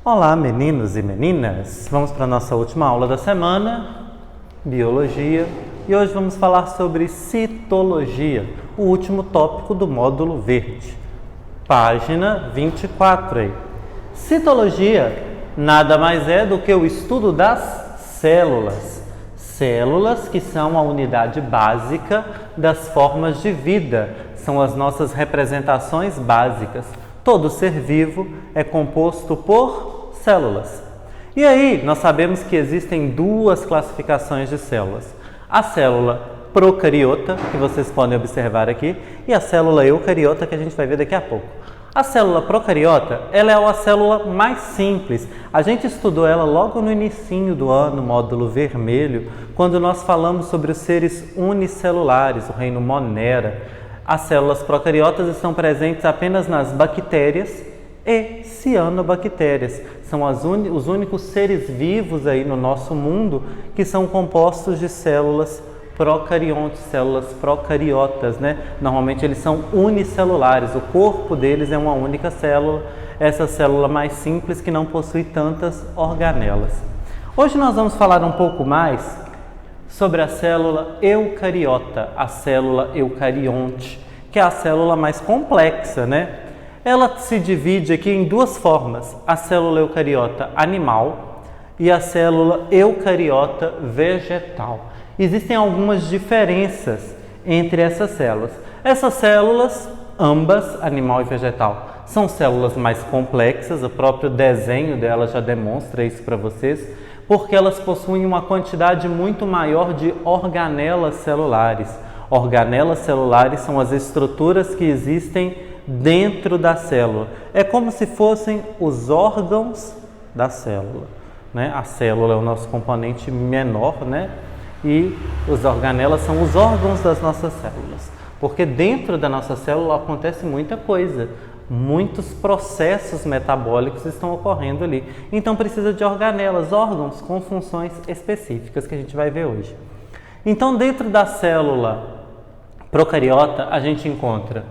Olá, meninos e meninas! Vamos para a nossa última aula da semana, Biologia, e hoje vamos falar sobre citologia, o último tópico do módulo verde. Página 24 aí. Citologia nada mais é do que o estudo das células. Células que são a unidade básica das formas de vida, são as nossas representações básicas. Todo ser vivo é composto por células. E aí, nós sabemos que existem duas classificações de células. A célula procariota, que vocês podem observar aqui, e a célula eucariota, que a gente vai ver daqui a pouco. A célula procariota, ela é a célula mais simples. A gente estudou ela logo no inicinho do ano, módulo vermelho, quando nós falamos sobre os seres unicelulares, o reino Monera. As células procariotas estão presentes apenas nas bactérias e cianobactérias. São os únicos seres vivos aí no nosso mundo que são compostos de células procariontes, células procariotas, né? Normalmente eles são unicelulares, o corpo deles é uma única célula, essa célula mais simples que não possui tantas organelas. Hoje nós vamos falar um pouco mais sobre a célula eucariota, a célula eucarionte, que é a célula mais complexa, né? Ela se divide aqui em duas formas, a célula eucariota animal e a célula eucariota vegetal. Existem algumas diferenças entre essas células. Essas células, ambas, animal e vegetal, são células mais complexas, o próprio desenho delas já demonstra isso para vocês, porque elas possuem uma quantidade muito maior de organelas celulares. Organelas celulares são as estruturas que existem dentro da célula. É como se fossem os órgãos da célula, né? A célula é o nosso componente menor, né? E os organelas são os órgãos das nossas células. Porque dentro da nossa célula acontece muita coisa. Muitos processos metabólicos estão ocorrendo ali. Então precisa de organelas, órgãos com funções específicas que a gente vai ver hoje. Então dentro da célula procariota a gente encontra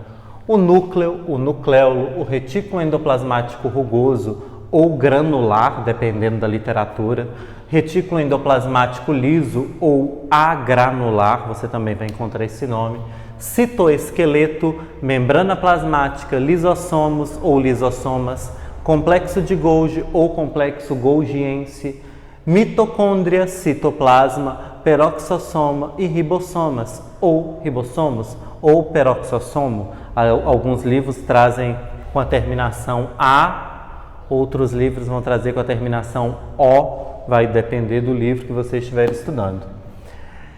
o núcleo, o nucleolo, o retículo endoplasmático rugoso ou granular, dependendo da literatura, retículo endoplasmático liso ou agranular, você também vai encontrar esse nome, citoesqueleto, membrana plasmática, lisossomos ou lisossomas, complexo de Golgi ou complexo golgiense, mitocôndria, citoplasma, peroxossoma e ribossomos ou peroxossomo. Alguns livros trazem com a terminação A, outros livros vão trazer com a terminação O, vai depender do livro que você estiver estudando.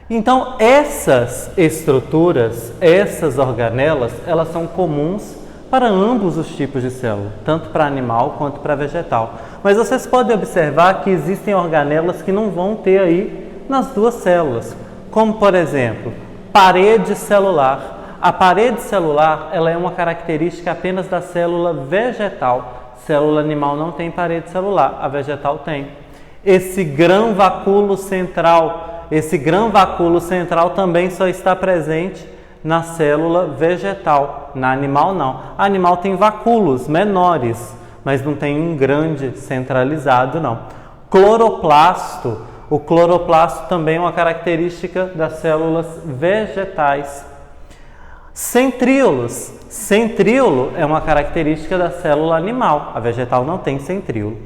Então, essas estruturas, essas organelas, elas são comuns para ambos os tipos de célula, tanto para animal quanto para vegetal. Mas vocês podem observar que existem organelas que não vão ter aí nas duas células, como por exemplo, parede celular. A parede celular, ela é uma característica apenas da célula vegetal. Célula animal não tem parede celular, a vegetal tem. Esse grão vacúolo central também só está presente na célula vegetal, na animal não. A animal tem vacúolos menores, mas não tem um grande centralizado não. Cloroplasto, o cloroplasto também é uma característica das células vegetais. Centríolos, centríolo é uma característica da célula animal, a vegetal não tem centríolo.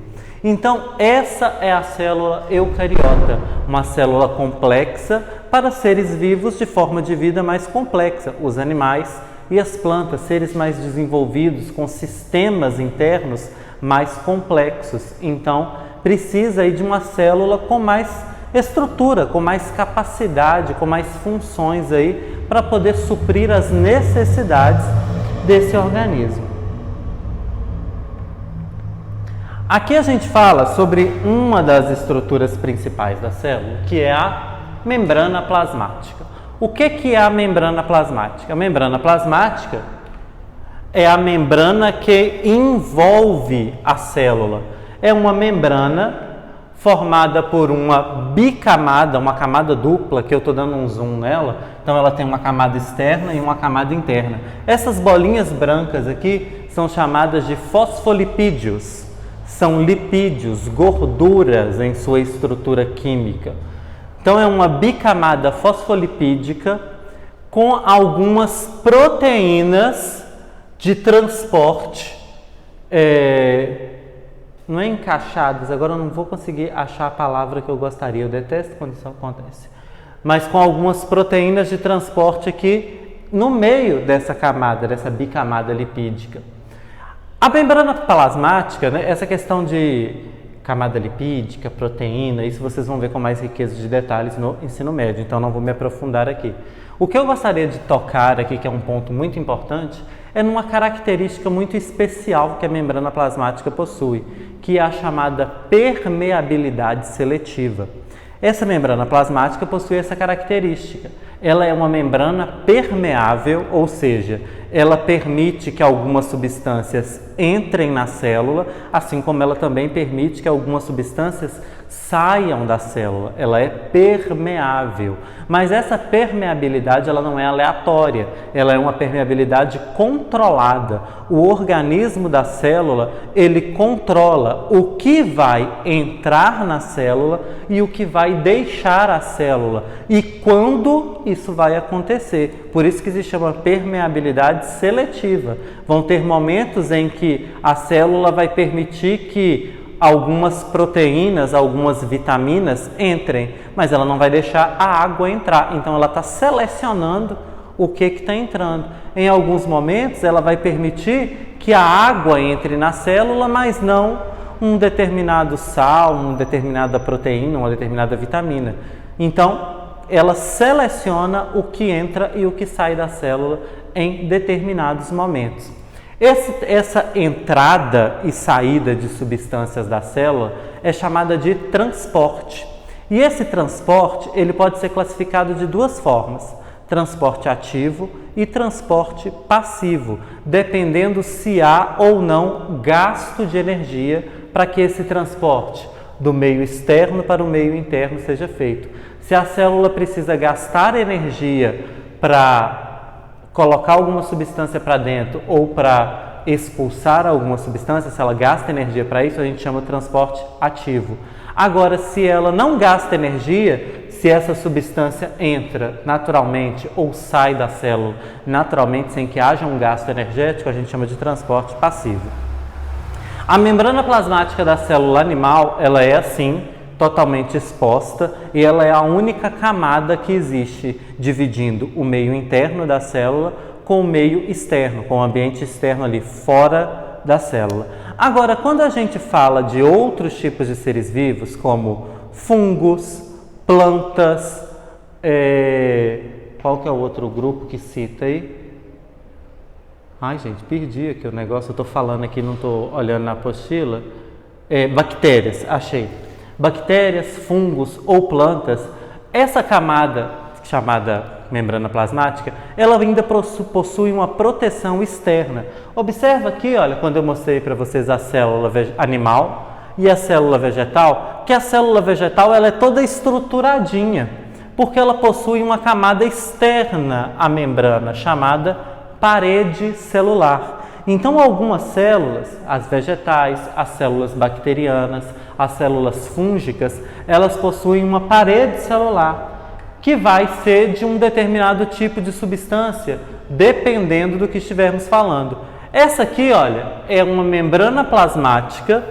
Então, essa é a célula eucariota, uma célula complexa para seres vivos de forma de vida mais complexa, os animais e as plantas, seres mais desenvolvidos, com sistemas internos mais complexos. Então, precisa aí de uma célula com mais estrutura, com mais capacidade, com mais funções aí para poder suprir as necessidades desse organismo. Aqui a gente fala sobre uma das estruturas principais da célula, que é a membrana plasmática. O que é a membrana plasmática? A membrana plasmática é a membrana que envolve a célula. É uma membrana formada por uma bicamada, uma camada dupla, que eu estou dando um zoom nela. Então ela tem uma camada externa e uma camada interna. Essas bolinhas brancas aqui são chamadas de fosfolipídios. são lipídios, gorduras em sua estrutura química. Então, é uma bicamada fosfolipídica com algumas proteínas de transporte, não é encaixadas, agora eu não vou conseguir achar a palavra que eu gostaria, eu detesto quando isso acontece, mas com algumas proteínas de transporte aqui no meio dessa camada, dessa bicamada lipídica. A membrana plasmática, né, essa questão de camada lipídica, proteína, isso vocês vão ver com mais riqueza de detalhes no ensino médio, então não vou me aprofundar aqui. O que eu gostaria de tocar aqui, que é um ponto muito importante, é numa característica muito especial que a membrana plasmática possui, que é a chamada permeabilidade seletiva. Essa membrana plasmática possui essa característica. Ela é uma membrana permeável, ou seja, ela permite que algumas substâncias entrem na célula, assim como ela também permite que algumas substâncias saiam da célula. Ela é permeável, mas essa permeabilidade ela não é aleatória, ela é uma permeabilidade controlada. O organismo da célula, ele controla o que vai entrar na célula e o que vai deixar a célula e quando isso vai acontecer. Por isso que se chama permeabilidade seletiva. Vão ter momentos em que a célula vai permitir que algumas proteínas, algumas vitaminas entrem, mas ela não vai deixar a água entrar. Então ela está selecionando o que está entrando. Em alguns momentos ela vai permitir que a água entre na célula, mas não um determinado sal, uma determinada proteína, uma determinada vitamina. Então ela seleciona o que entra e o que sai da célula em determinados momentos. Essa entrada e saída de substâncias da célula é chamada de transporte. E esse transporte ele pode ser classificado de duas formas: transporte ativo e transporte passivo, dependendo se há ou não gasto de energia para que esse transporte do meio externo para o meio interno seja feito. Se a célula precisa gastar energia para colocar alguma substância para dentro ou para expulsar alguma substância, se ela gasta energia para isso, a gente chama de transporte ativo. Agora, se ela não gasta energia, se essa substância entra naturalmente ou sai da célula naturalmente, sem que haja um gasto energético, a gente chama de transporte passivo. A membrana plasmática da célula animal, ela é assim, totalmente exposta, e ela é a única camada que existe dividindo o meio interno da célula com o meio externo, com o ambiente externo ali fora da célula. Agora, quando a gente fala de outros tipos de seres vivos, como fungos, plantas, qual que é o outro grupo que cita aí? Ai, gente, perdi aqui o negócio, eu estou falando aqui, não estou olhando na apostila. Bactérias, achei. Bactérias, fungos ou plantas, essa camada chamada membrana plasmática, ela ainda possui uma proteção externa. Observa aqui, olha, quando eu mostrei para vocês a célula animal e a célula vegetal, que a célula vegetal ela é toda estruturadinha, porque ela possui uma camada externa à membrana, chamada parede celular. Então, algumas células, as vegetais, as células bacterianas, as células fúngicas, elas possuem uma parede celular que vai ser de um determinado tipo de substância, dependendo do que estivermos falando. Essa aqui, olha, é uma membrana plasmática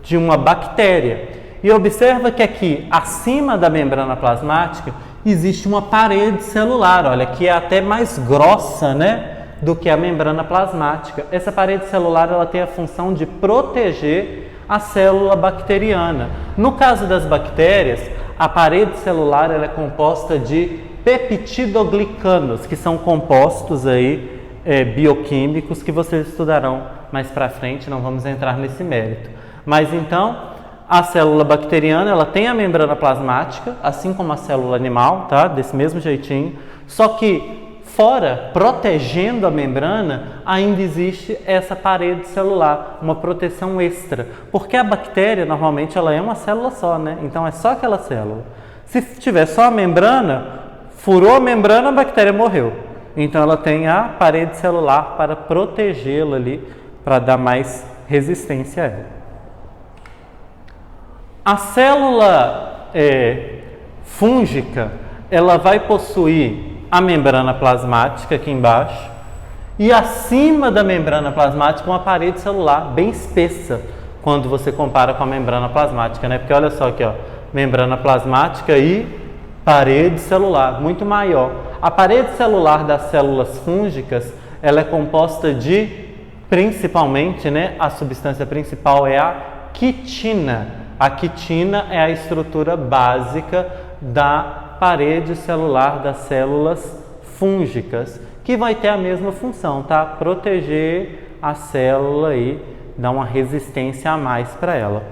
de uma bactéria. E observa que aqui, acima da membrana plasmática, existe uma parede celular, olha, que é até mais grossa, né, do que a membrana plasmática. Essa parede celular ela tem a função de proteger a célula bacteriana. No caso das bactérias, a parede celular ela é composta de peptidoglicanos, que são compostos aí, bioquímicos que vocês estudarão mais para frente, não vamos entrar nesse mérito. Mas então, a célula bacteriana ela tem a membrana plasmática, assim como a célula animal, tá? Desse mesmo jeitinho, só que fora, protegendo a membrana, ainda existe essa parede celular, uma proteção extra. Porque a bactéria, normalmente, ela é uma célula só, né? Então, é só aquela célula. Se tiver só a membrana, furou a membrana, a bactéria morreu. Então, ela tem a parede celular para protegê-la ali, para dar mais resistência a ela. A célula fúngica, ela vai possuir a membrana plasmática aqui embaixo e acima da membrana plasmática uma parede celular bem espessa quando você compara com a membrana plasmática, né? Porque olha só aqui, ó, membrana plasmática e parede celular, muito maior. A parede celular das células fúngicas, ela é composta de, principalmente, né, a substância principal é a quitina. A quitina é a estrutura básica da parede celular das células fúngicas, que vai ter a mesma função, tá? Proteger a célula e dar uma resistência a mais para ela.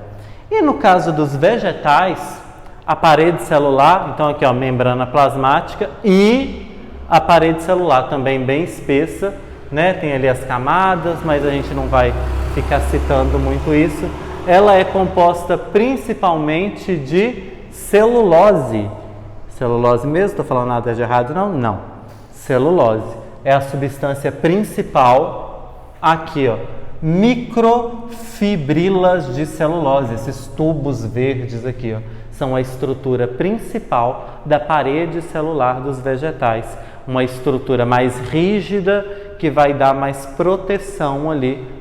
E no caso dos vegetais, a parede celular, então aqui ó, membrana plasmática e a parede celular também bem espessa, né? Tem ali as camadas, mas a gente não vai ficar citando muito isso. Ela é composta principalmente de celulose. Celulose mesmo? Estou falando nada de errado? Não? Não. Celulose é a substância principal aqui, ó. Microfibrilas de celulose, esses tubos verdes aqui, ó, são a estrutura principal da parede celular dos vegetais. Uma estrutura mais rígida que vai dar mais proteção ali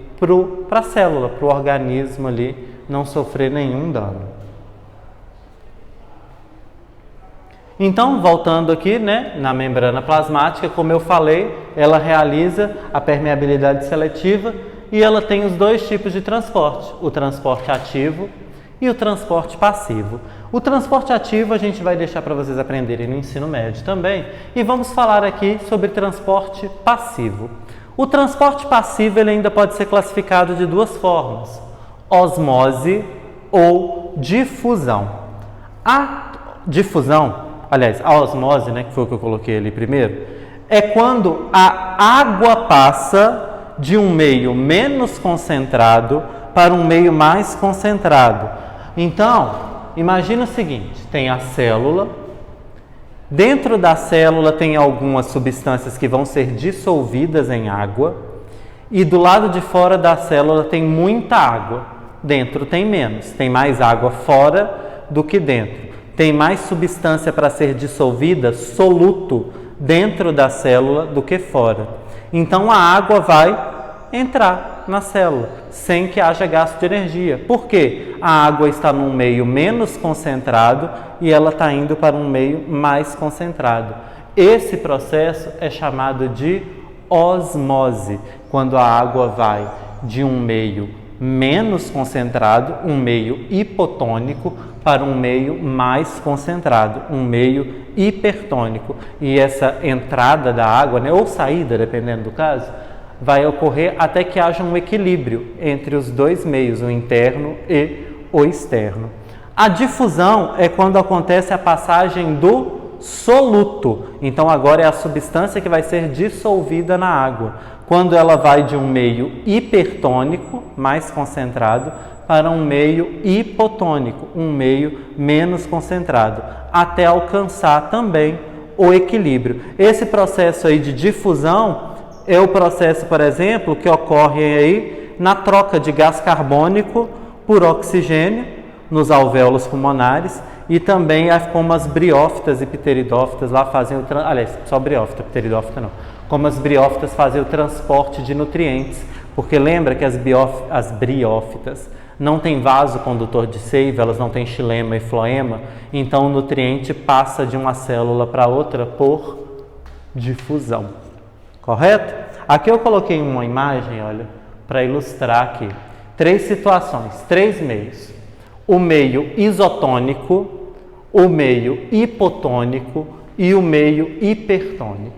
para a célula, para o organismo ali não sofrer nenhum dano. Então, voltando aqui, né, na membrana plasmática, como eu falei, ela realiza a permeabilidade seletiva e ela tem os dois tipos de transporte, o transporte ativo e o transporte passivo. O transporte ativo a gente vai deixar para vocês aprenderem no ensino médio também, e vamos falar aqui sobre transporte passivo. O transporte passivo ele ainda pode ser classificado de duas formas, osmose ou difusão. A difusão, aliás, a osmose, né, que foi o que eu coloquei ali primeiro, é quando a água passa de um meio menos concentrado para um meio mais concentrado. Então, imagina o seguinte, tem a célula, dentro da célula tem algumas substâncias que vão ser dissolvidas em água e do lado de fora da célula tem muita água, dentro tem menos, tem mais água fora do que dentro. Tem mais substância para ser dissolvida, soluto, dentro da célula do que fora. Então a água vai entrar na célula, sem que haja gasto de energia. Por quê? A água está num meio menos concentrado e ela está indo para um meio mais concentrado. Esse processo é chamado de osmose, quando a água vai de um meio menos concentrado, um meio hipotônico, para um meio mais concentrado, um meio hipertônico. E essa entrada da água, né, ou saída, dependendo do caso, vai ocorrer até que haja um equilíbrio entre os dois meios, o interno e o externo. A difusão é quando acontece a passagem do soluto. Então agora é a substância que vai ser dissolvida na água. Quando ela vai de um meio hipertônico, mais concentrado, para um meio hipotônico, um meio menos concentrado, até alcançar também o equilíbrio. Esse processo aí de difusão é o processo, por exemplo, que ocorre aí na troca de gás carbônico por oxigênio nos alvéolos pulmonares e também como as briófitas e pteridófitas lá fazem o aliás, só briófita, pteridófita não. Como as briófitas fazem o transporte de nutrientes, porque lembra que as briófitas não têm vaso condutor de seiva, elas não têm xilema e floema, então o nutriente passa de uma célula para outra por difusão. Correto? Aqui eu coloquei uma imagem, olha, para ilustrar aqui. 3 situações, 3 meios. O meio isotônico, o meio hipotônico e o meio hipertônico.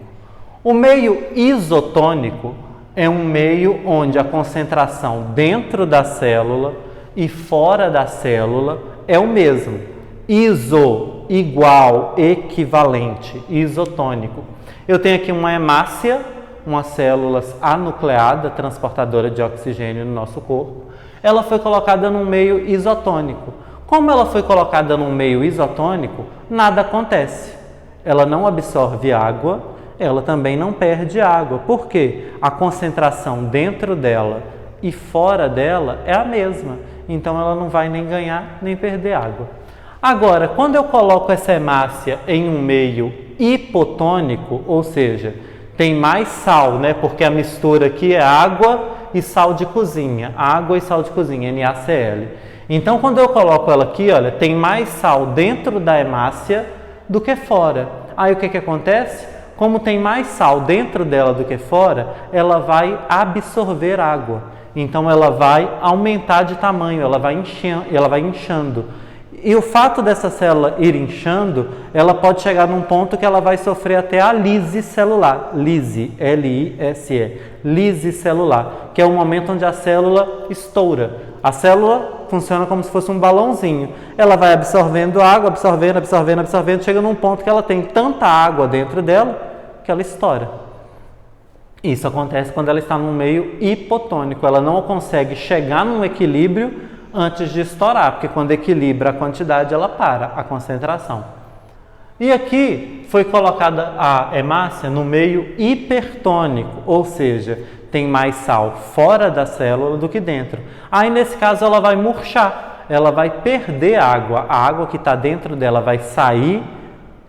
O meio isotônico é um meio onde a concentração dentro da célula e fora da célula é o mesmo. Iso, igual, equivalente, isotônico. Eu tenho aqui uma hemácia, uma célula anucleada, transportadora de oxigênio no nosso corpo. Ela foi colocada num meio isotônico. Como ela foi colocada num meio isotônico, nada acontece. Ela não absorve água, ela também não perde água. Por quê? A concentração dentro dela e fora dela é a mesma. então ela não vai nem ganhar nem perder água. Agora, quando eu coloco essa hemácia em um meio hipotônico, ou seja, tem mais sal, né? Porque a mistura aqui é água e sal de cozinha, água e sal de cozinha, NaCl. Então, quando eu coloco ela aqui, olha, tem mais sal dentro da hemácia do que fora. Aí o que acontece? Como tem mais sal dentro dela do que fora, ela vai absorver água. Então ela vai aumentar de tamanho, ela vai inchando. E o fato dessa célula ir inchando, ela pode chegar num ponto que ela vai sofrer até a lise celular. Lise, L-I-S-E, lise celular, que é o momento onde a célula estoura. A célula funciona como se fosse um balãozinho. Ela vai absorvendo água, absorvendo, chega num ponto que ela tem tanta água dentro dela que ela estoura. Isso acontece quando ela está num meio hipotônico. Ela não consegue chegar num equilíbrio antes de estourar, porque quando equilibra a quantidade, ela para a concentração. E aqui foi colocada a hemácia no meio hipertônico, ou seja, tem mais sal fora da célula do que dentro. Aí, nesse caso, ela vai murchar, ela vai perder água. A água que está dentro dela vai sair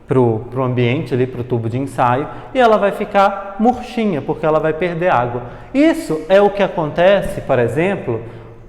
para o ambiente, ali para o tubo de ensaio, e ela vai ficar murchinha, porque ela vai perder água. Isso é o que acontece, por exemplo,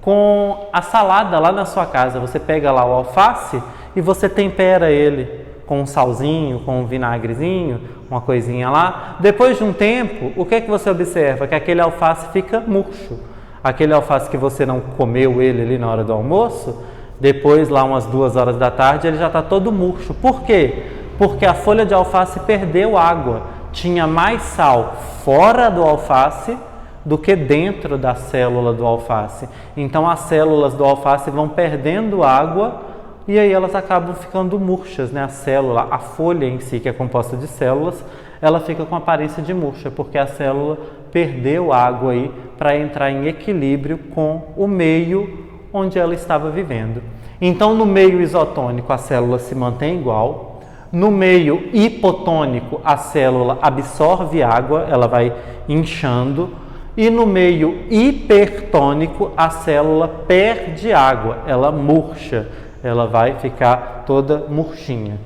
com a salada lá na sua casa. Você pega lá o alface e você tempera ele com um salzinho, com um vinagrezinho, uma coisinha lá. Depois de um tempo, o que você observa? Que aquele alface fica murcho. Aquele alface que você não comeu ele ali na hora do almoço, depois lá umas 2 horas da tarde, ele já está todo murcho. Por quê? Porque a folha de alface perdeu água. Tinha mais sal fora do alface do que dentro da célula do alface. Então as células do alface vão perdendo água e aí elas acabam ficando murchas, né? A célula, a folha em si, que é composta de células, ela fica com aparência de murcha, porque a célula perdeu água aí para entrar em equilíbrio com o meio onde ela estava vivendo. Então no meio isotônico a célula se mantém igual. No meio hipotônico a célula absorve água, ela vai inchando. E no meio hipertônico, a célula perde água, ela murcha, ela vai ficar toda murchinha,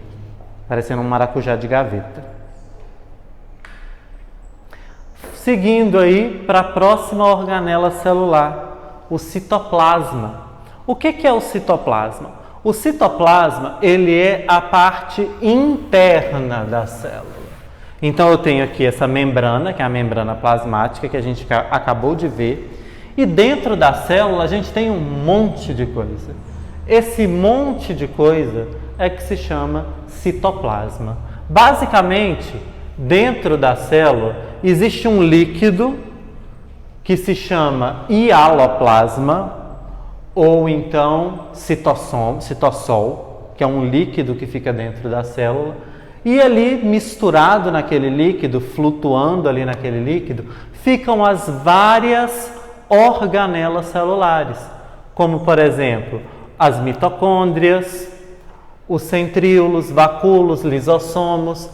parecendo um maracujá de gaveta. Seguindo aí para a próxima organela celular, o citoplasma. O que é o citoplasma? O citoplasma, ele é a parte interna da célula. Então eu tenho aqui essa membrana, que é a membrana plasmática, que a gente acabou de ver. E dentro da célula a gente tem um monte de coisa. Esse monte de coisa é que se chama citoplasma. Basicamente, dentro da célula existe um líquido que se chama hialoplasma, ou então citossol, que é um líquido que fica dentro da célula. E ali, misturado naquele líquido, flutuando ali naquele líquido, ficam as várias organelas celulares, como, por exemplo, as mitocôndrias, os centríolos, vacúolos, lisossomos,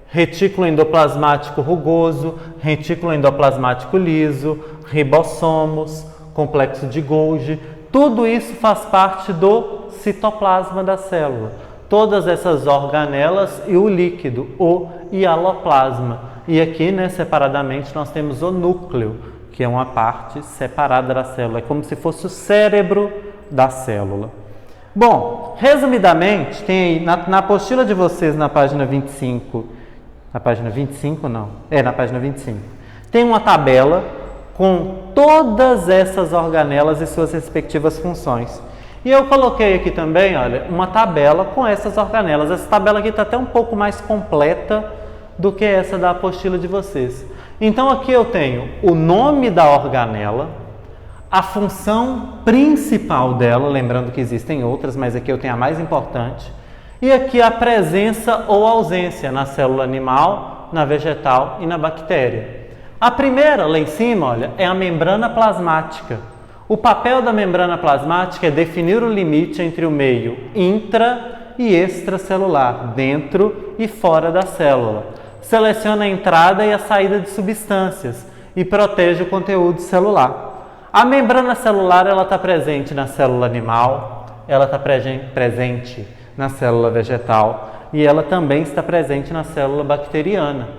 retículo endoplasmático rugoso, retículo endoplasmático liso, ribossomos, complexo de Golgi. Tudo isso faz parte do citoplasma da célula. Todas essas organelas e o líquido, o hialoplasma. E aqui, né, separadamente, nós temos o núcleo, que é uma parte separada da célula. É como se fosse o cérebro da célula. Bom, resumidamente, tem aí na apostila de vocês, na página 25, na página 25 não, na página 25, tem uma tabela com todas essas organelas e suas respectivas funções. E eu coloquei aqui também, olha, uma tabela com essas organelas. Essa tabela aqui está até um pouco mais completa do que essa da apostila de vocês. Então aqui eu tenho o nome da organela, a função principal dela, lembrando que existem outras, mas aqui eu tenho a mais importante, e aqui a presença ou ausência na célula animal, na vegetal e na bactéria. A primeira, lá em cima, olha, é a membrana plasmática. O papel da membrana plasmática é definir o limite entre o meio intra e extracelular, dentro e fora da célula. Seleciona a entrada e a saída de substâncias e protege o conteúdo celular. A membrana celular ela está presente na célula animal, ela está presente na célula vegetal e ela também está presente na célula bacteriana.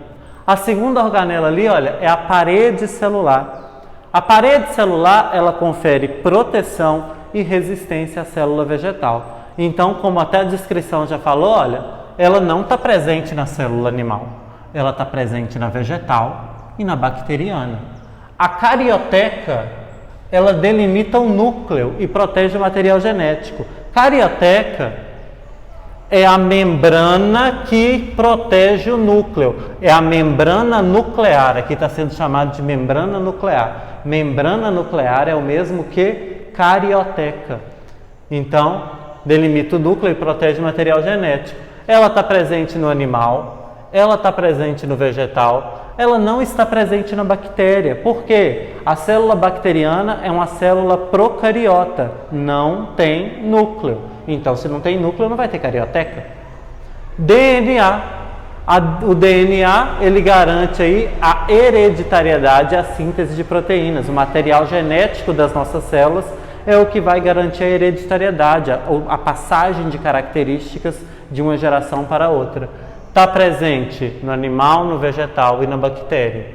A segunda organela ali, olha, é a parede celular. A parede celular ela confere proteção e resistência à célula vegetal. Então, como até a descrição já falou, olha, ela não está presente na célula animal, ela está presente na vegetal e na bacteriana. A carioteca ela delimita o núcleo e protege o material genético. Carioteca é a membrana que protege o núcleo. É a membrana nuclear. Aqui está sendo chamado de membrana nuclear. Membrana nuclear é o mesmo que carioteca. Então, delimita o núcleo e protege o material genético. Ela está presente no animal, ela está presente no vegetal, ela não está presente na bactéria. Por quê? A célula bacteriana é uma célula procariota, não tem núcleo. Então, se não tem núcleo, não vai ter carioteca. DNA. O DNA, ele garante aí a hereditariedade e a síntese de proteínas. O material genético das nossas células é o que vai garantir a hereditariedade, a passagem de características de uma geração para outra. Está presente no animal, no vegetal e na bactéria.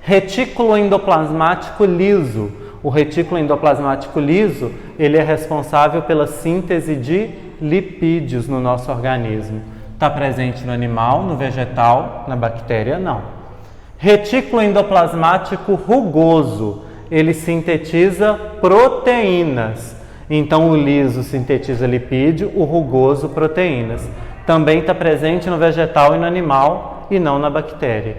Retículo endoplasmático liso. O retículo endoplasmático liso, ele é responsável pela síntese de lipídios no nosso organismo. Está presente no animal, no vegetal, na bactéria não. Retículo endoplasmático rugoso, ele sintetiza proteínas. Então o liso sintetiza lipídio, o rugoso proteínas. Também está presente no vegetal e no animal e não na bactéria.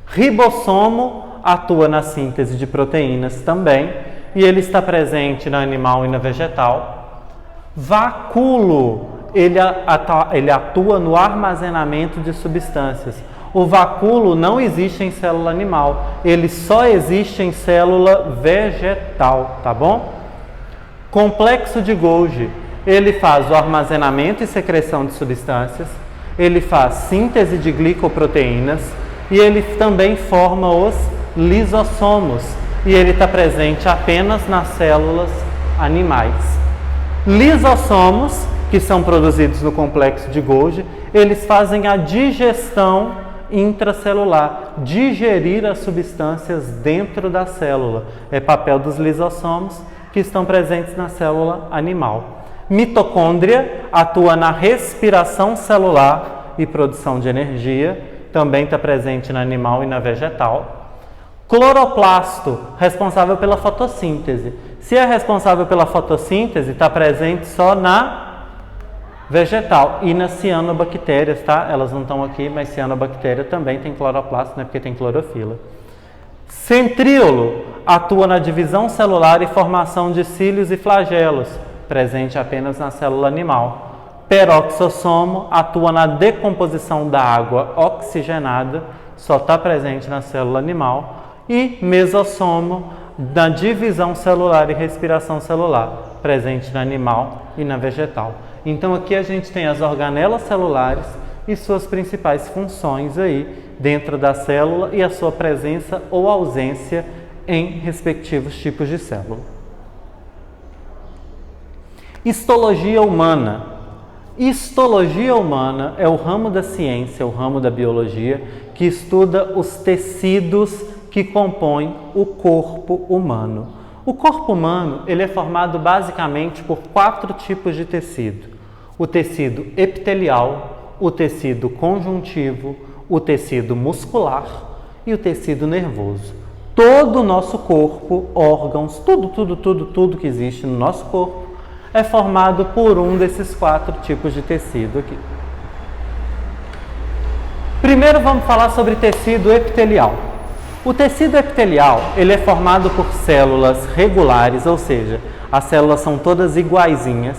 Ribossomo atua na síntese de proteínas também e ele está presente no animal e no vegetal. Vacúolo, ele atua no armazenamento de substâncias. O vacúolo não existe em célula animal, ele só existe em célula vegetal, tá bom? Complexo de Golgi, ele faz o armazenamento e secreção de substâncias, ele faz síntese de glicoproteínas e ele também forma os lisossomos e ele está presente apenas nas células animais. Lisossomos, que são produzidos no complexo de Golgi, eles fazem a digestão intracelular, digerir as substâncias dentro da célula. É papel dos lisossomos que estão presentes na célula animal. Mitocôndria atua na respiração celular e produção de energia, também está presente no animal e na vegetal. Cloroplasto, responsável pela fotossíntese. Se é responsável pela fotossíntese, está presente só na vegetal e nas cianobactérias, tá? Elas não estão aqui, mas cianobactéria também tem cloroplasto, né? Porque tem clorofila. Centríolo atua na divisão celular e formação de cílios e flagelos, presente apenas na célula animal. Peroxossomo atua na decomposição da água oxigenada, só está presente na célula animal. E mesossomo na divisão celular e respiração celular, presente no animal e na vegetal. Então aqui a gente tem as organelas celulares e suas principais funções aí dentro da célula e a sua presença ou ausência em respectivos tipos de célula. Histologia humana. Histologia humana é o ramo da ciência, o ramo da biologia, que estuda os tecidos que compõem o corpo humano. O corpo humano ele é formado basicamente por 4 tipos de tecido. O tecido epitelial, o tecido conjuntivo, o tecido muscular e o tecido nervoso. Todo o nosso corpo, órgãos, tudo que existe no nosso corpo é formado por um desses 4 tipos de tecido aqui. Primeiro vamos falar sobre tecido epitelial. O tecido epitelial ele é formado por células regulares, ou seja, as células são todas iguaizinhas,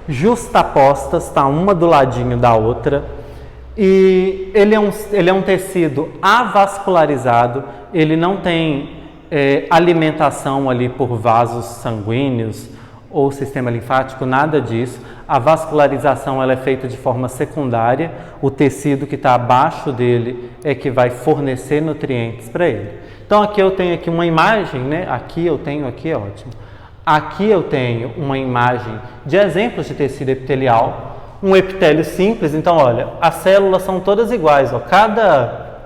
justapostas, tá uma do ladinho da outra, e ele é um tecido avascularizado, ele não tem alimentação ali por vasos sanguíneos ou sistema linfático, nada disso. A vascularização ela é feita de forma secundária, o tecido que está abaixo dele é que vai fornecer nutrientes para ele. Então aqui eu tenho aqui uma imagem, né? Aqui é ótimo. Aqui eu tenho uma imagem de exemplos de tecido epitelial, um epitélio simples. Então, olha, as células são todas iguais, ó. Cada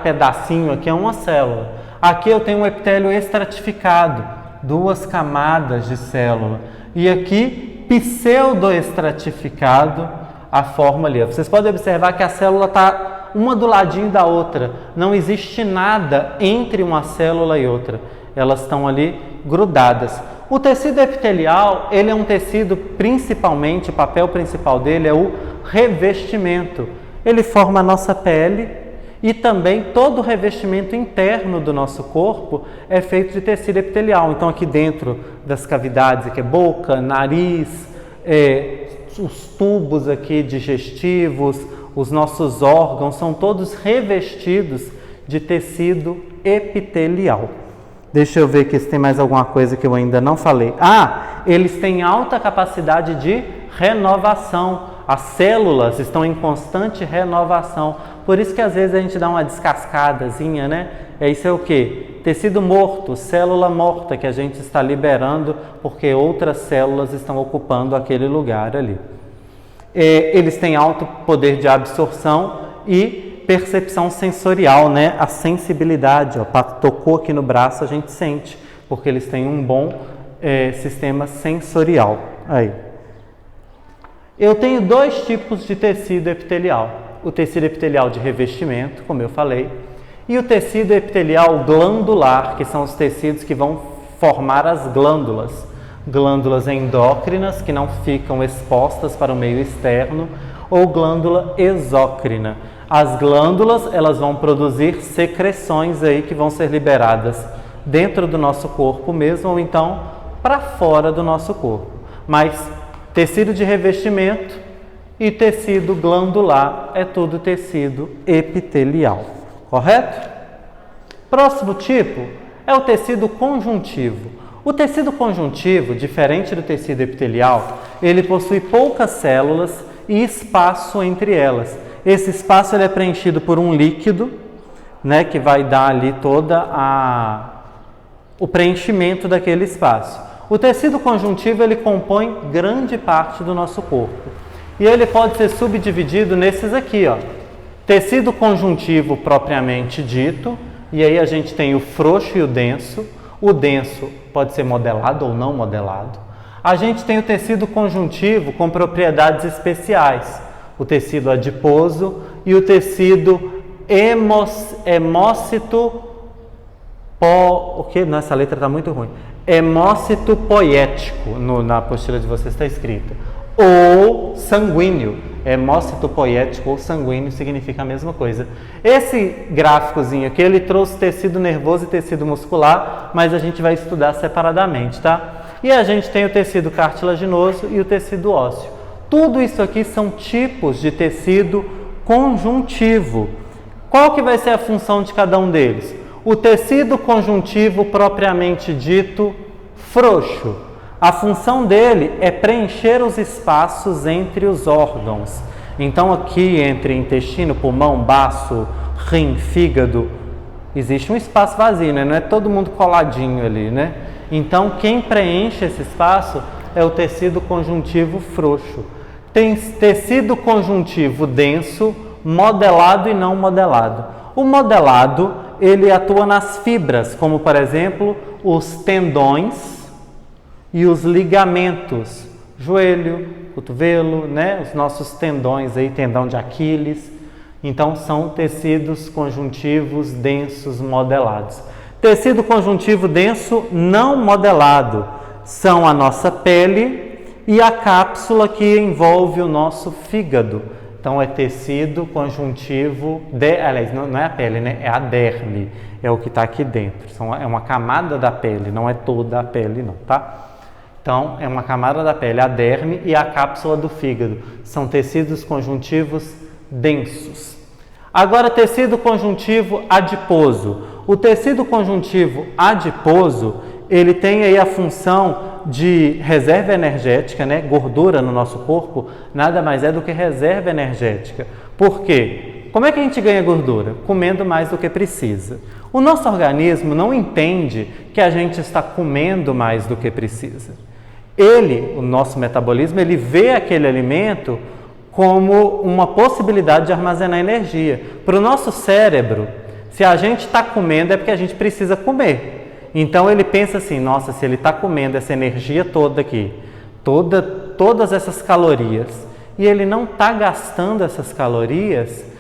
pedacinho aqui é uma célula. Aqui eu tenho um epitélio estratificado, 2 camadas de célula. E aqui, pseudoestratificado, a forma ali. Vocês podem observar que a célula está uma do ladinho da outra. Não existe nada entre uma célula e outra. Elas estão ali grudadas. O tecido epitelial, ele é um tecido principalmente, o papel principal dele é o revestimento. Ele forma a nossa pele e também todo o revestimento interno do nosso corpo é feito de tecido epitelial. Então aqui dentro das cavidades, aqui é boca, nariz, os tubos aqui digestivos, os nossos órgãos são todos revestidos de tecido epitelial. Deixa eu ver aqui se tem mais alguma coisa que eu ainda não falei. Eles têm alta capacidade de renovação. As células estão em constante renovação. Por isso que às vezes a gente dá uma descascadazinha, né? Isso é o quê? Tecido morto, célula morta que a gente está liberando porque outras células estão ocupando aquele lugar ali. Eles têm alto poder de absorção e percepção sensorial, né? A sensibilidade, ó, tocou aqui no braço, a gente sente, porque eles têm um bom sistema sensorial. Aí. Eu tenho 2 tipos de tecido epitelial. O tecido epitelial de revestimento, como eu falei, e o tecido epitelial glandular, que são os tecidos que vão formar as glândulas. Glândulas endócrinas, que não ficam expostas para o meio externo, ou glândula exócrina. As glândulas, elas vão produzir secreções aí que vão ser liberadas dentro do nosso corpo mesmo, ou então para fora do nosso corpo. Mas tecido de revestimento e tecido glandular é tudo tecido epitelial, correto? Próximo tipo é o tecido conjuntivo. O tecido conjuntivo, diferente do tecido epitelial, ele possui poucas células e espaço entre elas. Esse espaço ele é preenchido por um líquido, né, que vai dar ali toda o preenchimento daquele espaço. O tecido conjuntivo ele compõe grande parte do nosso corpo. E ele pode ser subdividido nesses aqui, ó. Tecido conjuntivo propriamente dito, e aí a gente tem o frouxo e o denso. O denso pode ser modelado ou não modelado. A gente tem o tecido conjuntivo com propriedades especiais. O tecido adiposo e o tecido hemócito Essa letra está muito ruim. Hemócito poético, na apostila de vocês está escrito. Ou sanguíneo. Hemócito poético ou sanguíneo significa a mesma coisa. Esse gráficozinho aqui, ele trouxe tecido nervoso e tecido muscular, mas a gente vai estudar separadamente, tá? E a gente tem o tecido cartilaginoso e o tecido ósseo. Tudo isso aqui são tipos de tecido conjuntivo. Qual que vai ser a função de cada um deles? O tecido conjuntivo propriamente dito frouxo. A função dele é preencher os espaços entre os órgãos. Então aqui entre intestino, pulmão, baço, rim, fígado, existe um espaço vazio, né? Não é todo mundo coladinho ali, né? Então quem preenche esse espaço é o tecido conjuntivo frouxo. Tem tecido conjuntivo denso, modelado e não modelado. O modelado, ele atua nas fibras, como por exemplo, os tendões e os ligamentos, joelho, cotovelo, né? Os nossos tendões aí, tendão de Aquiles. Então são tecidos conjuntivos densos modelados. Tecido conjuntivo denso não modelado são a nossa pele e a cápsula que envolve o nosso fígado. Então é tecido conjuntivo, aliás, não é a pele, né? É a derme, é o que está aqui dentro. É uma camada da pele, não é toda a pele não, tá? Então é uma camada da pele, a derme e a cápsula do fígado. São tecidos conjuntivos densos. Agora tecido conjuntivo adiposo. O tecido conjuntivo adiposo, ele tem aí a função de reserva energética, né? Gordura no nosso corpo nada mais é do que reserva energética. Por quê? Como é que a gente ganha gordura? Comendo mais do que precisa. O nosso organismo não entende que a gente está comendo mais do que precisa. O nosso metabolismo, ele vê aquele alimento como uma possibilidade de armazenar energia. Para o nosso cérebro, se a gente está comendo é porque a gente precisa comer. Então ele pensa assim, nossa, se ele está comendo essa energia toda aqui, todas essas calorias, e ele não está gastando essas calorias,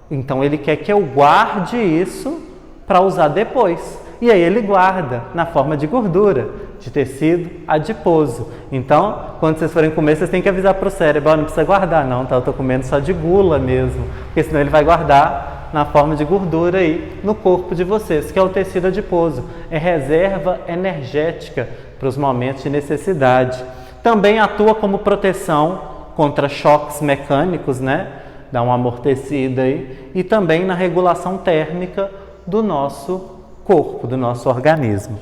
então ele quer que eu guarde isso para usar depois. E aí ele guarda na forma de gordura, de tecido adiposo. Então, quando vocês forem comer, vocês têm que avisar para o cérebro, não precisa guardar não, tá? Eu estou comendo só de gula mesmo, porque senão ele vai guardar na forma de gordura aí no corpo de vocês, que é o tecido adiposo. É reserva energética para os momentos de necessidade. Também atua como proteção contra choques mecânicos, né? Dá uma amortecida aí. E também na regulação térmica do nosso corpo, do nosso organismo.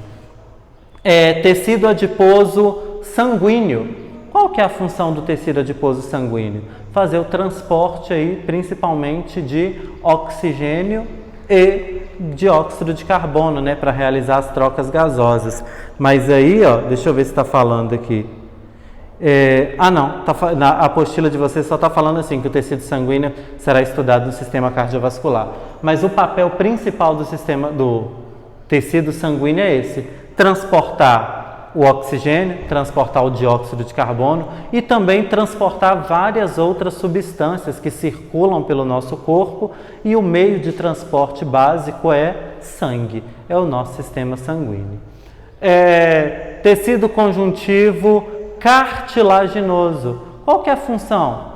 Tecido adiposo sanguíneo. Qual que é a função do tecido adiposo sanguíneo? Fazer o transporte aí, principalmente de oxigênio e dióxido de carbono, né, para realizar as trocas gasosas. Mas aí, ó, deixa eu ver se está falando aqui. Na apostila de vocês só está falando assim, que o tecido sanguíneo será estudado no sistema cardiovascular. Mas o papel principal do tecido sanguíneo é esse: transportar o oxigênio, transportar o dióxido de carbono e também transportar várias outras substâncias que circulam pelo nosso corpo, e o meio de transporte básico é sangue, é o nosso sistema sanguíneo. Tecido conjuntivo cartilaginoso. Qual que é a função?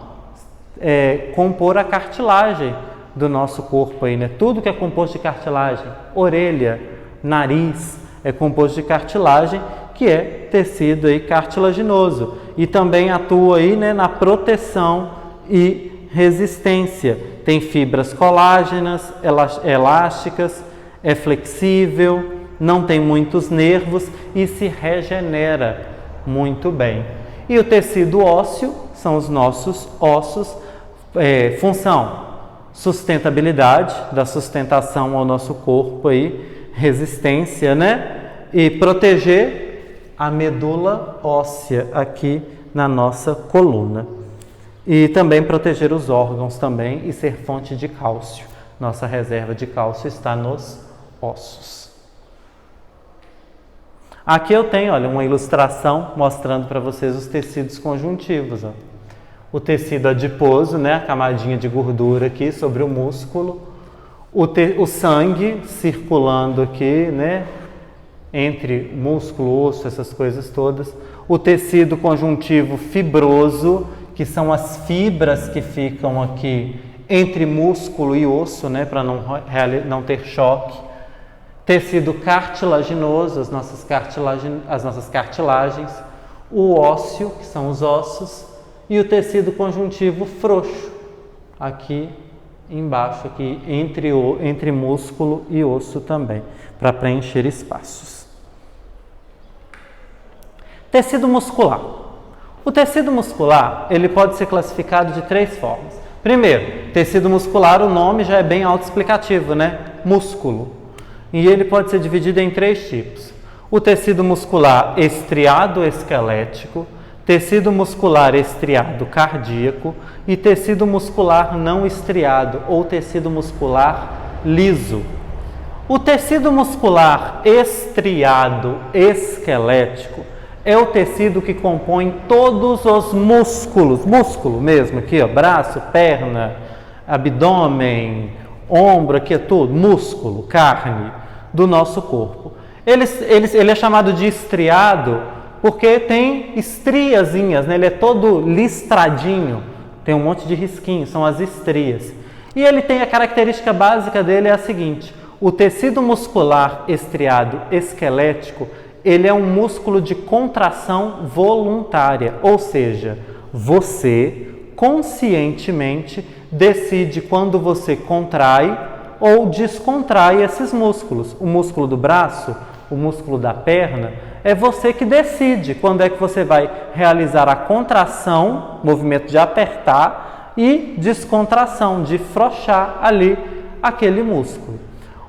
Compor a cartilagem do nosso corpo aí, né? Tudo que é composto de cartilagem, orelha, nariz, é composto de cartilagem, que é tecido aí cartilaginoso. E também atua aí, né, na proteção e resistência. Tem fibras colágenas, elásticas, é flexível, não tem muitos nervos e se regenera muito bem. E o tecido ósseo são os nossos ossos. Função: sustentabilidade, da sustentação ao nosso corpo aí, resistência, né? E proteger a medula óssea aqui na nossa coluna. E também proteger os órgãos também e ser fonte de cálcio. Nossa reserva de cálcio está nos ossos. Aqui eu tenho, olha, uma ilustração mostrando para vocês os tecidos conjuntivos. Ó. O tecido adiposo, né, a camadinha de gordura aqui sobre o músculo. O sangue circulando aqui, né, entre músculo, osso, essas coisas todas. O tecido conjuntivo fibroso, que são as fibras que ficam aqui entre músculo e osso, né, para não ter choque. Tecido cartilaginoso, as nossas cartilagens, o ósseo, que são os ossos, e o tecido conjuntivo frouxo, aqui embaixo, aqui entre músculo e osso também, para preencher espaços. Tecido muscular. O tecido muscular, ele pode ser classificado de 3 formas. Primeiro, tecido muscular, o nome já é bem autoexplicativo, né? Músculo. E ele pode ser dividido em 3 tipos. O tecido muscular estriado esquelético, tecido muscular estriado cardíaco e tecido muscular não estriado ou tecido muscular liso. O tecido muscular estriado esquelético é o tecido que compõe todos os músculos, músculo mesmo, aqui ó, braço, perna, abdômen, ombro, aqui é tudo, músculo, carne do nosso corpo. Ele é chamado de estriado porque tem estriazinhas, né? Ele é todo listradinho, tem um monte de risquinhos, são as estrias. E ele tem a característica básica dele é a seguinte: o tecido muscular estriado esquelético, ele é um músculo de contração voluntária, ou seja, você conscientemente decide quando você contrai ou descontrai esses músculos. O músculo do braço, o músculo da perna, é você que decide quando é que você vai realizar a contração, movimento de apertar, e descontração, de frouxar ali aquele músculo.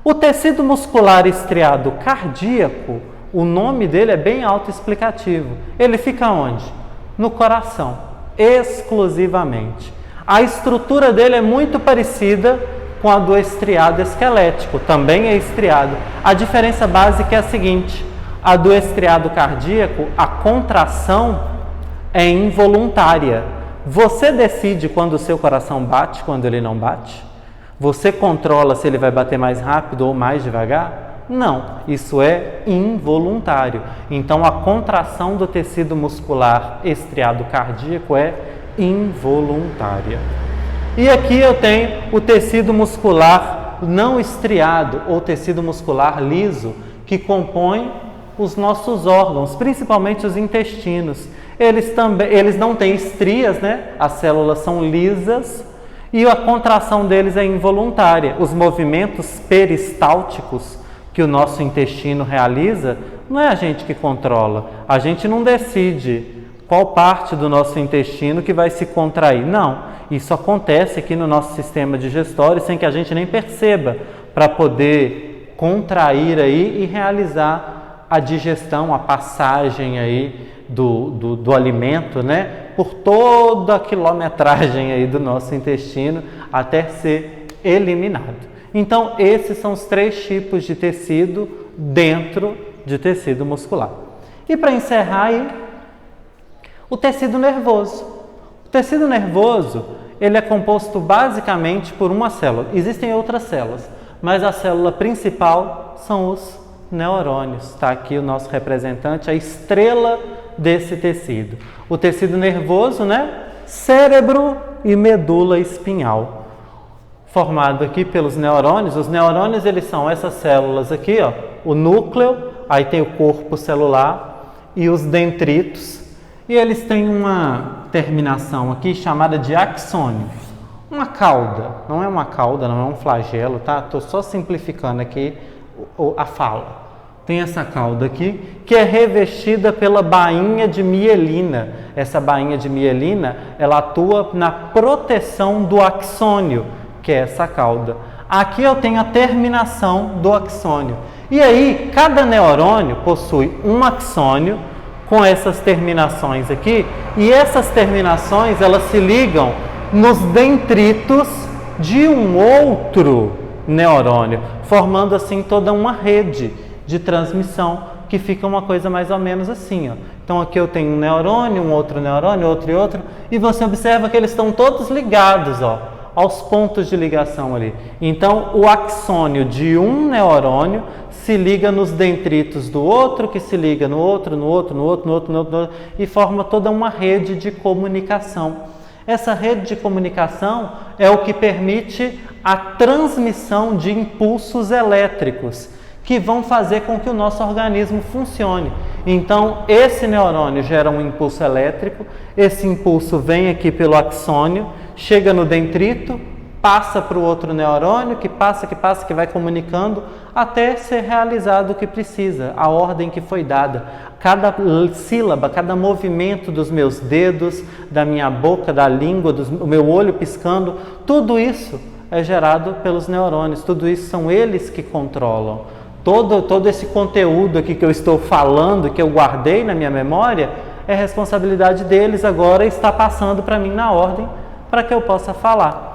O tecido muscular estriado cardíaco, o nome dele é bem autoexplicativo. Ele fica onde? No coração, exclusivamente. A estrutura dele é muito parecida com a do estriado esquelético, também é estriado. A diferença básica é a seguinte: a do estriado cardíaco, a contração é involuntária. Você decide quando o seu coração bate, quando ele não bate? Você controla se ele vai bater mais rápido ou mais devagar? Não, isso é involuntário. Então, a contração do tecido muscular estriado cardíaco é involuntária. E aqui eu tenho o tecido muscular não estriado ou tecido muscular liso, que compõe os nossos órgãos, principalmente os intestinos. Eles não têm estrias, né? As células são lisas e a contração deles é involuntária. Os movimentos peristálticos que o nosso intestino realiza, não é a gente que controla. A gente não decide qual parte do nosso intestino que vai se contrair. Não, isso acontece aqui no nosso sistema digestório sem que a gente nem perceba, para poder contrair aí e realizar a digestão, a passagem aí do alimento, né, por toda a quilometragem aí do nosso intestino até ser eliminado. Então, esses são os 3 tipos de tecido dentro de tecido muscular. E para encerrar aí, o tecido nervoso. O tecido nervoso, ele é composto basicamente por uma célula. Existem outras células, mas a célula principal são os neurônios. Está aqui o nosso representante, a estrela desse tecido. O tecido nervoso, né? Cérebro e medula espinhal. Formado aqui pelos neurônios. Os neurônios, eles são essas células aqui, ó, o núcleo, aí tem o corpo celular e os dendritos. E eles têm uma terminação aqui chamada de axônio. Uma cauda, não é uma cauda, não é um flagelo, tá? Estou só simplificando aqui a fala. Tem essa cauda aqui, que é revestida pela bainha de mielina. Essa bainha de mielina, ela atua na proteção do axônio, que é essa cauda. Aqui eu tenho a terminação do axônio. E aí, cada neurônio possui um axônio com essas terminações aqui, e essas terminações, elas se ligam nos dendritos de um outro neurônio, formando assim toda uma rede de transmissão, que fica uma coisa mais ou menos assim, ó. Então aqui eu tenho um neurônio, outro, outro e outro, e você observa que eles estão todos ligados, ó, aos pontos de ligação ali. Então o axônio de um neurônio se liga nos dendritos do outro, que se liga no outro, e forma toda uma rede de comunicação. Essa rede de comunicação é o que permite a transmissão de impulsos elétricos, que vão fazer com que o nosso organismo funcione. Então, esse neurônio gera um impulso elétrico, esse impulso vem aqui pelo axônio, chega no dendrito, passa para o outro neurônio, que passa, que vai comunicando, até ser realizado o que precisa, a ordem que foi dada. Cada sílaba, cada movimento dos meus dedos, da minha boca, da língua, do meu olho piscando, tudo isso é gerado pelos neurônios, tudo isso são eles que controlam. Todo esse conteúdo aqui que eu estou falando, que eu guardei na minha memória, é responsabilidade deles agora, está passando para mim na ordem, para que eu possa falar.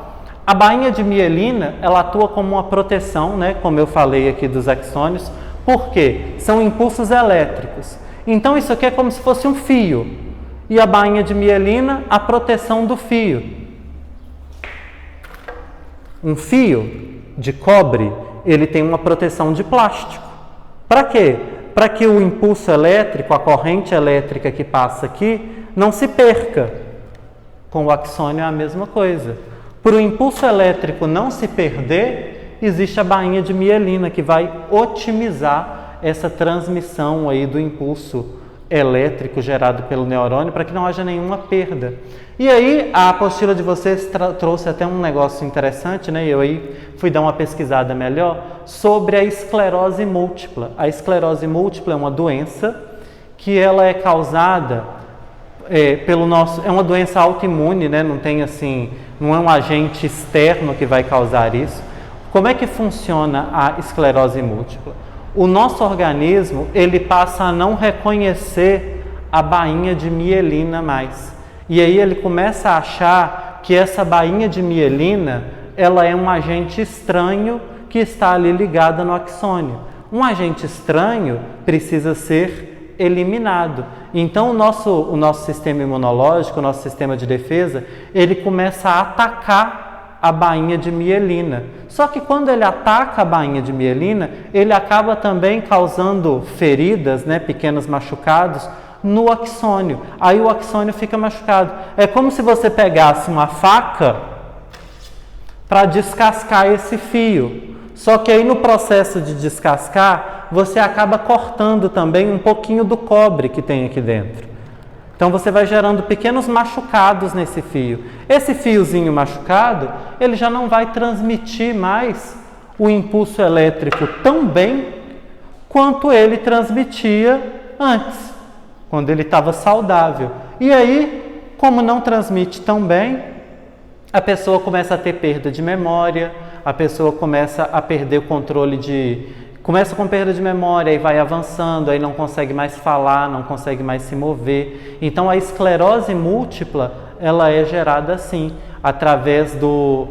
A bainha de mielina, ela atua como uma proteção, né, como eu falei aqui dos axônios, porque são impulsos elétricos. Então isso aqui é como se fosse um fio, e a bainha de mielina, a proteção do fio. Um fio de cobre, ele tem uma proteção de plástico. Para quê? Para que o impulso elétrico, a corrente elétrica que passa aqui, não se perca. Com o axônio é a mesma coisa. Para o impulso elétrico não se perder, existe a bainha de mielina, que vai otimizar essa transmissão aí do impulso elétrico gerado pelo neurônio, para que não haja nenhuma perda. E aí, a apostila de vocês trouxe até um negócio interessante, né? Eu aí fui dar uma pesquisada melhor sobre a esclerose múltipla. A esclerose múltipla é uma doença que ela é causada é uma doença autoimune, né? Não tem assim, não é um agente externo que vai causar isso. Como é que funciona a esclerose múltipla? O nosso organismo, ele passa a não reconhecer a bainha de mielina mais. E aí ele começa a achar que essa bainha de mielina, ela é um agente estranho que está ali ligada no axônio. Um agente estranho precisa ser eliminado. Então o nosso sistema imunológico, o nosso sistema de defesa, ele começa a atacar a bainha de mielina. Só que quando ele ataca a bainha de mielina, ele acaba também causando feridas, né, pequenos machucados, no axônio. Aí o axônio fica machucado. É como se você pegasse uma faca para descascar esse fio. Só que aí no processo de descascar, você acaba cortando também um pouquinho do cobre que tem aqui dentro. Então você vai gerando pequenos machucados nesse fio. Esse fiozinho machucado, ele já não vai transmitir mais o impulso elétrico tão bem quanto ele transmitia antes, quando ele estava saudável. E aí, como não transmite tão bem, a pessoa começa a ter perda de memória, a pessoa começa a perder o controle começa com perda de memória e vai avançando, aí não consegue mais falar, não consegue mais se mover. Então a esclerose múltipla, ela é gerada assim, através do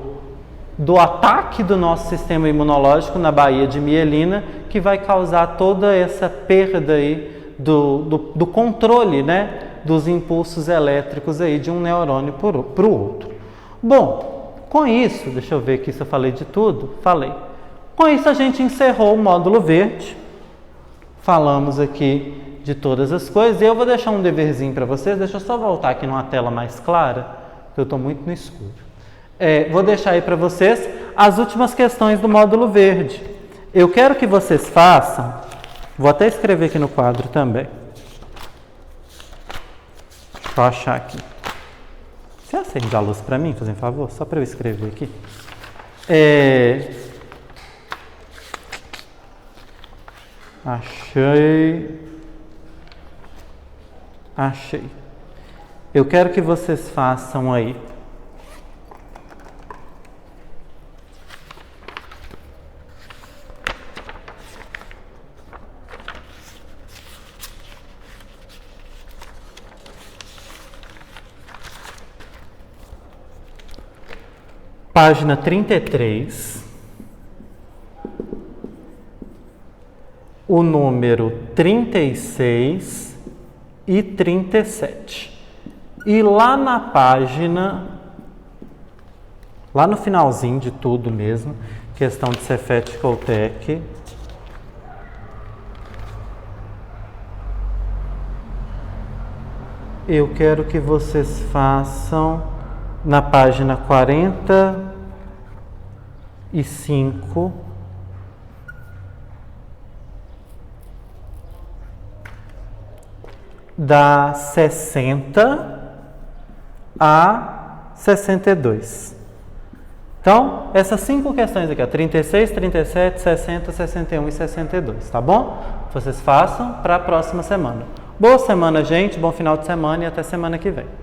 ataque do nosso sistema imunológico na baía de mielina, que vai causar toda essa perda aí do controle, né, dos impulsos elétricos aí de um neurônio para o outro. Bom, com isso, deixa eu ver aqui se eu falei de tudo. Falei. Com isso a gente encerrou o módulo verde. Falamos aqui de todas as coisas. E eu vou deixar um deverzinho para vocês. Deixa eu só voltar aqui numa tela mais clara, porque eu estou muito no escuro. Vou deixar aí para vocês as últimas questões do módulo verde. Eu quero que vocês façam, vou até escrever aqui no quadro também. Deixa eu achar aqui. Você acende a luz para mim, por favor? Só para eu escrever aqui. Achei. Eu quero que vocês façam aí. Página 33, o número 36 e 37. E lá na página, lá no finalzinho de tudo mesmo, questão de Cefet Coltec, eu quero que vocês façam na página 45, da 60 a 62. Então, essas 5 questões aqui, 36, 37, 60, 61 e 62, tá bom? Vocês façam para a próxima semana. Boa semana, gente, bom final de semana e até semana que vem.